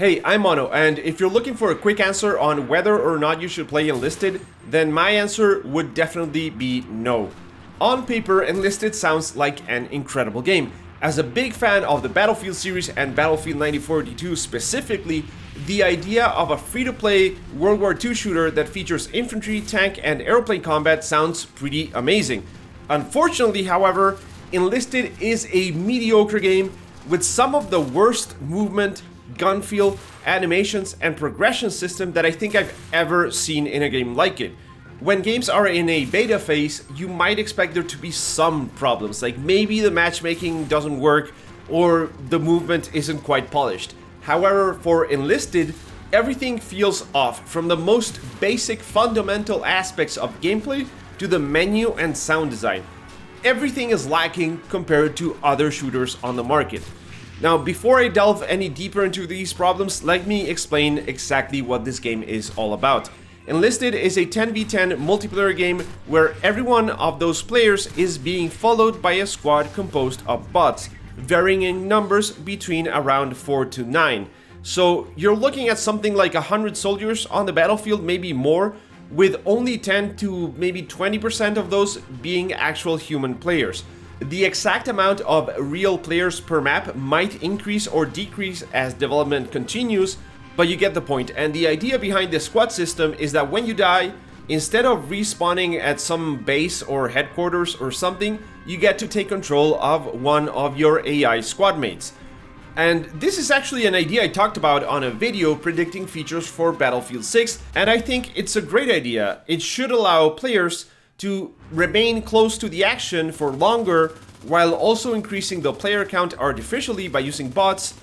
Hey, I'm Mono, and if you're looking for a quick answer on whether or not you should play Enlisted, then my answer would definitely be no. On paper, Enlisted sounds like an incredible game. As a big fan of the Battlefield series and Battlefield 1942 specifically, the idea of a free-to-play World War II shooter that features infantry, tank, and airplane combat sounds pretty amazing. Unfortunately, however, Enlisted is a mediocre game with some of the worst movement, gun feel, animations, and progression system that I think I've ever seen in a game like it. When games are in a beta phase, you might expect there to be some problems, like maybe the matchmaking doesn't work or the movement isn't quite polished. However, for Enlisted, everything feels off, from the most basic fundamental aspects of gameplay to the menu and sound design. Everything is lacking compared to other shooters on the market. Now, before I delve any deeper into these problems, let me explain exactly what this game is all about. Enlisted is a 10v10 multiplayer game where every one of those players is being followed by a squad composed of bots, varying in numbers between around 4 to 9. So you're looking at something like 100 soldiers on the battlefield, maybe more, with only 10 to maybe 20% of those being actual human players. The exact amount of real players per map might increase or decrease as development continues, but you get the point. And the idea behind this squad system is that when you die, instead of respawning at some base or headquarters or something, you get to take control of one of your AI squad mates. And this is actually an idea I talked about on a video predicting features for Battlefield 6, and I think it's a great idea. It should allow players to remain close to the action for longer while also increasing the player count artificially by using bots.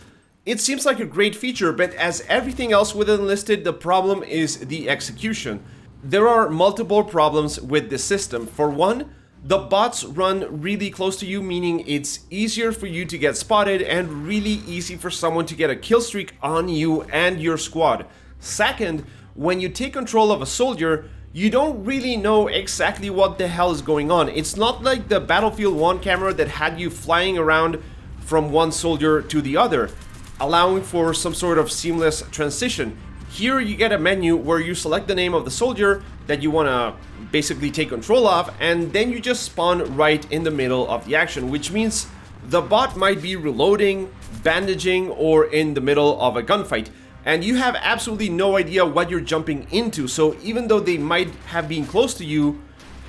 It seems like a great feature, but as everything else with Enlisted, the problem is the execution. There are multiple problems with this system. For one, the bots run really close to you, meaning it's easier for you to get spotted and really easy for someone to get a kill streak on you and your squad. Second, when you take control of a soldier, you don't really know exactly what the hell is going on. It's not like the Battlefield 1 camera that had you flying around from one soldier to the other, allowing for some sort of seamless transition. Here you get a menu where you select the name of the soldier that you want to basically take control of, and then you just spawn right in the middle of the action, which means the bot might be reloading, bandaging, or in the middle of a gunfight, and you have absolutely no idea what you're jumping into. So even though they might have been close to you,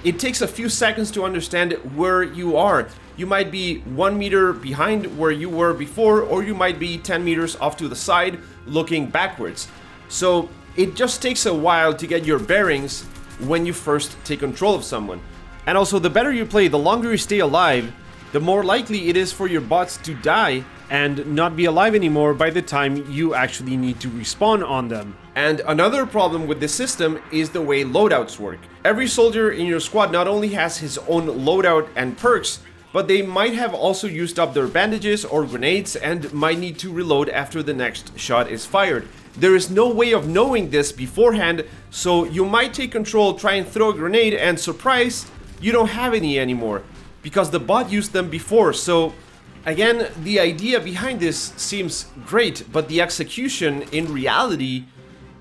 it takes a few seconds to understand where you are. You might be 1 meter behind where you were before, or you might be 10 meters off to the side looking backwards. So it just takes a while to get your bearings when you first take control of someone. And also, the better you play, the longer you stay alive, the more likely it is for your bots to die and not be alive anymore by the time you actually need to respawn on them. And another problem with this system is the way loadouts work. Every soldier in your squad not only has his own loadout and perks, but they might have also used up their bandages or grenades and might need to reload after the next shot is fired. There is no way of knowing this beforehand, so you might take control, try and throw a grenade, and surprise, you don't have any anymore, because the bot used them before. So again, the idea behind this seems great, but the execution in reality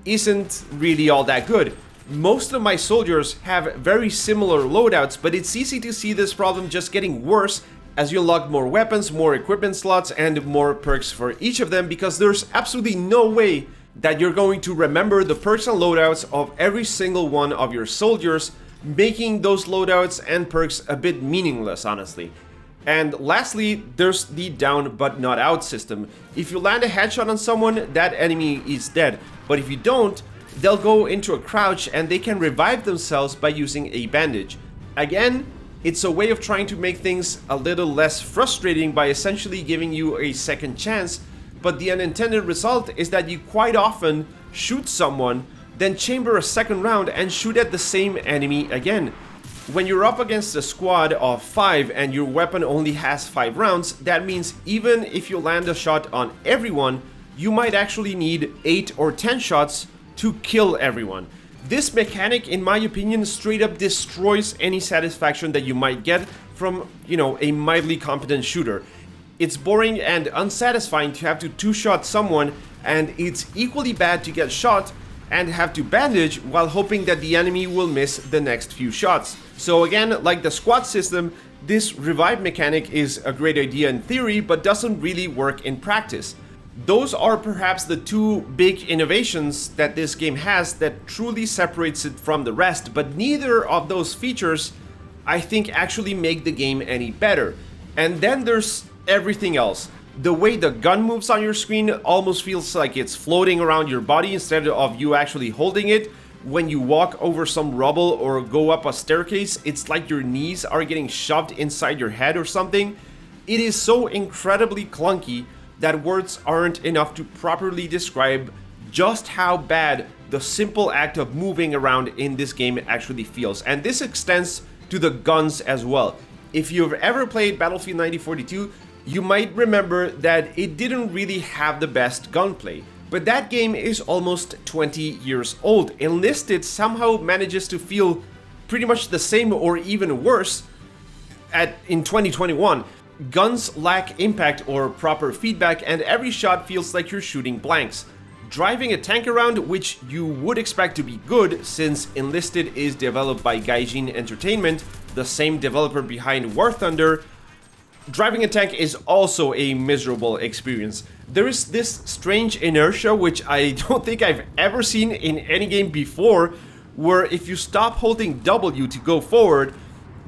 isn't really all that good. Most of my soldiers have very similar loadouts, but it's easy to see this problem just getting worse as you unlock more weapons, more equipment slots, and more perks for each of them, because there's absolutely no way that you're going to remember the perks and loadouts of every single one of your soldiers, making those loadouts and perks a bit meaningless, honestly. And lastly, there's the down but not out system. If you land a headshot on someone, that enemy is dead. But if you don't, they'll go into a crouch and they can revive themselves by using a bandage. Again, it's a way of trying to make things a little less frustrating by essentially giving you a second chance, but the unintended result is that you quite often shoot someone, then chamber a second round and shoot at the same enemy again. When you're up against a squad of 5 and your weapon only has 5 rounds, that means even if you land a shot on everyone, you might actually need 8 or 10 shots to kill everyone. This mechanic, in my opinion, straight up destroys any satisfaction that you might get from, a mildly competent shooter. It's boring and unsatisfying to have to two-shot someone and it's equally bad to get shot and have to bandage while hoping that the enemy will miss the next few shots. So again, like the squad system, this revive mechanic is a great idea in theory, but doesn't really work in practice. Those are perhaps the two big innovations that this game has that truly separates it from the rest, but neither of those features, I think, actually make the game any better. And then there's everything else. The way the gun moves on your screen almost feels like it's floating around your body instead of you actually holding it. When you walk over some rubble or go up a staircase, it's like your knees are getting shoved inside your head or something. It is so incredibly clunky that words aren't enough to properly describe just how bad the simple act of moving around in this game actually feels. And this extends to the guns as well. If you've ever played Battlefield 1942, you might remember that it didn't really have the best gunplay. But that game is almost 20 years old. Enlisted somehow manages to feel pretty much the same or even worse in 2021. Guns lack impact or proper feedback, and every shot feels like you're shooting blanks. Driving a tank around, which you would expect to be good since Enlisted is developed by Gaijin Entertainment, the same developer behind War Thunder, driving a tank is also a miserable experience. There is this strange inertia which I don't think I've ever seen in any game before, where if you stop holding W to go forward,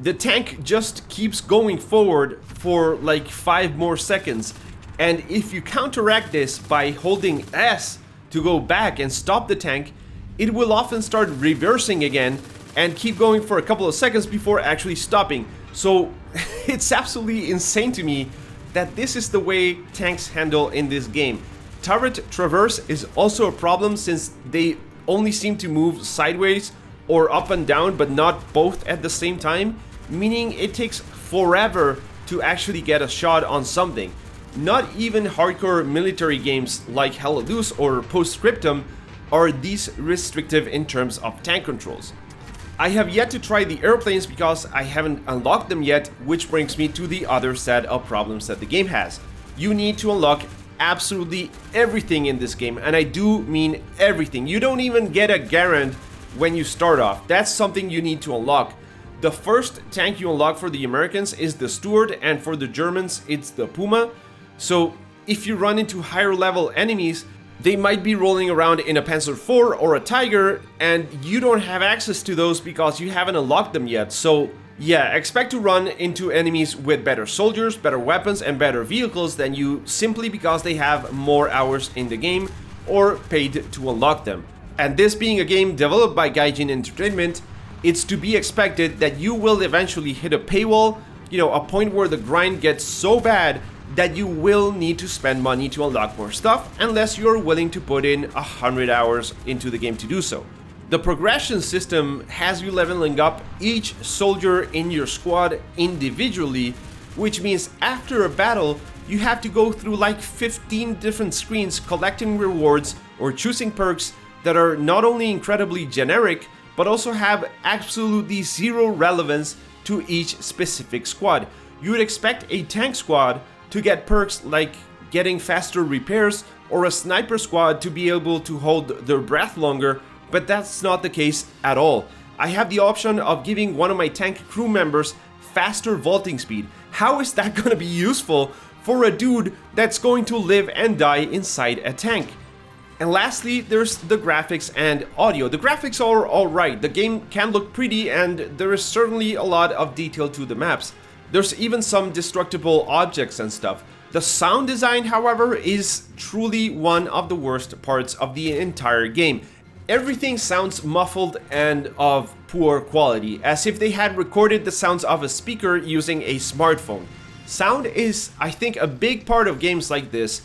the tank just keeps going forward for like 5 more seconds. And if you counteract this by holding S to go back and stop the tank, it will often start reversing again and keep going for a couple of seconds before actually stopping. So it's absolutely insane to me that this is the way tanks handle in this game. Turret traverse is also a problem since they only seem to move sideways or up and down, but not both at the same time, meaning it takes forever to actually get a shot on something. Not even hardcore military games like Hell Loose or Postscriptum are these restrictive in terms of tank controls. I have yet to try the airplanes because I haven't unlocked them yet, which brings me to the other set of problems that the game has. You need to unlock absolutely everything in this game, and I do mean everything. You don't even get a Garand when you start off. That's something you need to unlock. The first tank you unlock for the Americans is the Stuart, and for the Germans it's the Puma. So if you run into higher level enemies, they might be rolling around in a Panzer IV or a Tiger, and you don't have access to those because you haven't unlocked them yet. So yeah, expect to run into enemies with better soldiers, better weapons, and better vehicles than you simply because they have more hours in the game or paid to unlock them. And this being a game developed by Gaijin Entertainment, it's to be expected that you will eventually hit a paywall, a point where the grind gets so bad that you will need to spend money to unlock more stuff unless you're willing to put in 100 hours into the game to do so. The progression system has you leveling up each soldier in your squad individually, which means after a battle you have to go through like 15 different screens collecting rewards or choosing perks that are not only incredibly generic but also have absolutely zero relevance to each specific squad. You would expect a tank squad to get perks like getting faster repairs or a sniper squad to be able to hold their breath longer, but that's not the case at all. I have the option of giving one of my tank crew members faster vaulting speed. How is that going to be useful for a dude that's going to live and die inside a tank? And lastly, there's the graphics and audio. The graphics are alright, the game can look pretty, and there is certainly a lot of detail to the maps. There's even some destructible objects and stuff. The sound design, however, is truly one of the worst parts of the entire game. Everything sounds muffled and of poor quality, as if they had recorded the sounds of a speaker using a smartphone. Sound is, I think, a big part of games like this,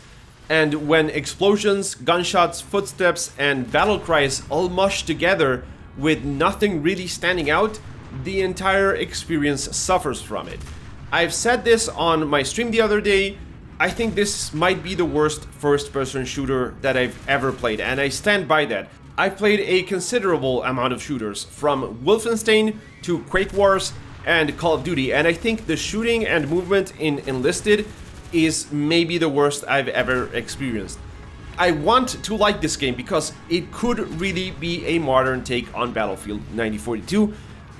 and when explosions, gunshots, footsteps, and battle cries all mush together with nothing really standing out, the entire experience suffers from it. I've said this on my stream the other day, I think this might be the worst first-person shooter that I've ever played, and I stand by that. I've played a considerable amount of shooters, from Wolfenstein to Quake Wars and Call of Duty, and I think the shooting and movement in Enlisted is maybe the worst I've ever experienced. I want to like this game because it could really be a modern take on Battlefield 1942.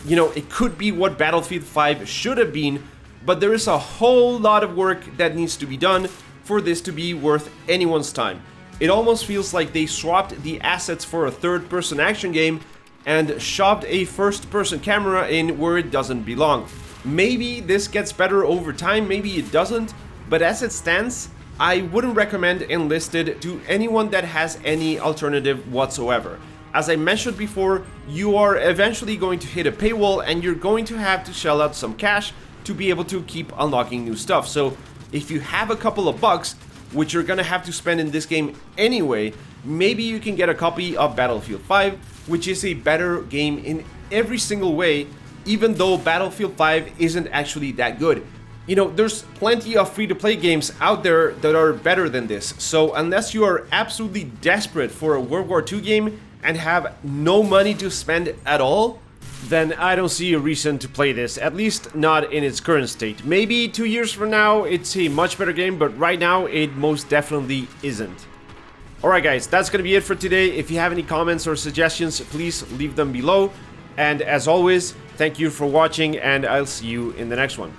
You know, it could be what Battlefield 5 should have been, but there is a whole lot of work that needs to be done for this to be worth anyone's time. It almost feels like they swapped the assets for a third-person action game and shoved a first-person camera in where it doesn't belong. Maybe this gets better over time, maybe it doesn't, but as it stands, I wouldn't recommend Enlisted to anyone that has any alternative whatsoever. As I mentioned before, you are eventually going to hit a paywall and you're going to have to shell out some cash to be able to keep unlocking new stuff. So if you have a couple of bucks, which you're gonna have to spend in this game anyway, maybe you can get a copy of Battlefield 5, which is a better game in every single way, even though Battlefield 5 isn't actually that good. You know, there's plenty of free-to-play games out there that are better than this, so unless you are absolutely desperate for a World War II game and have no money to spend at all, then I don't see a reason to play this, at least not in its current state. Maybe 2 years from now it's a much better game, but right now it most definitely isn't. Alright guys, that's gonna be it for today. If you have any comments or suggestions, please leave them below. And as always, thank you for watching and I'll see you in the next one.